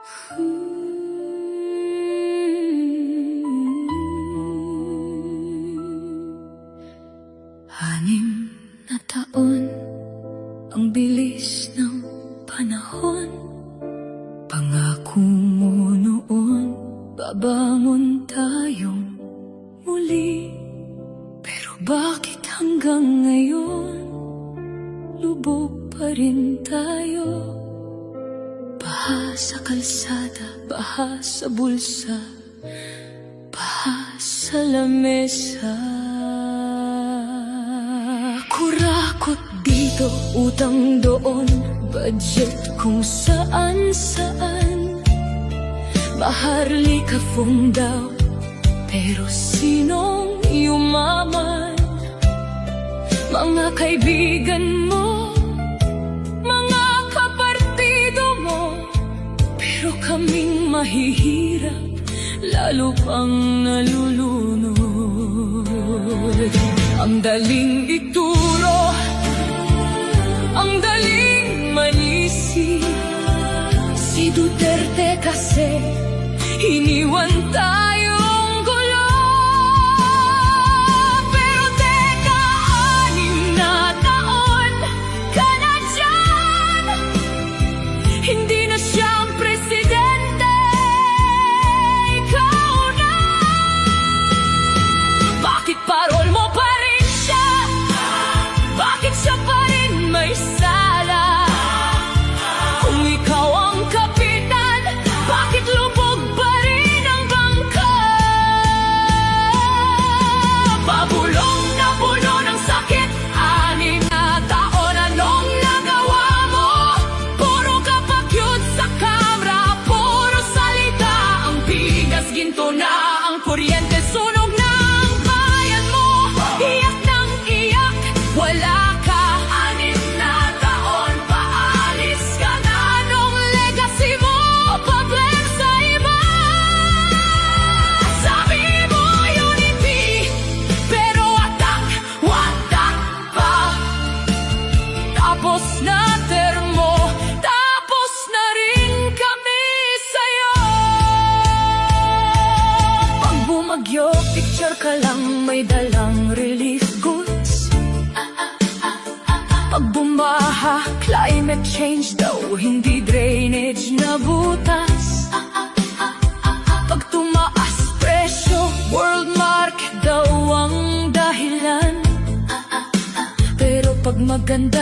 Anim na taon, ang bilis ng panahon. Pangako mo noon, babangon tayong muli. Pero bakit hanggang ngayon, lubog pa rin tayo? Baha sa kalsada, baha sa bulsa, baha sa lamesa. Kurakot dito, utang doon, budget kung saan-saan. Maharlika daw, pero sinong yumaman? Mga kaibigan mo, mga kapartido mo, pero kaming mahihirap, lalo pang nalulunod. Ang daling ituro, ang daling manisi. Si Duterte kasi iniwan tayong gulo. Pero teka, 6 na taon ka na dyan. Hindi na siyang presidente, ikaw na. Bakit parol mo pa rin siya? Bakit siya pa rin may sala? Kung ikaw ang kapitan, bakit lubog pa rin ang bangka? Pabulong na bulo ng sakit, 6 na taon, anong nagawa mo? Puro kapakyut sa kamera, puro salita. Ang bigas ginto na, ang kuryente sunog na. Ang bayan mo, iyak ng iyak, wala ka. 6 na taon, paalis ka na. Anong legacy mo, problem sa iba? Sabi mo unity, pero watak pa. Tapos na termo, tapos na rin kami sa'yo. Pag bumagyo, picture ka lang, may dalang relief goods. Pag bumaha, climate change daw, hindi drainage na butas. Pag tumaas presyo, world market daw ang dahilan. Pero pag maganda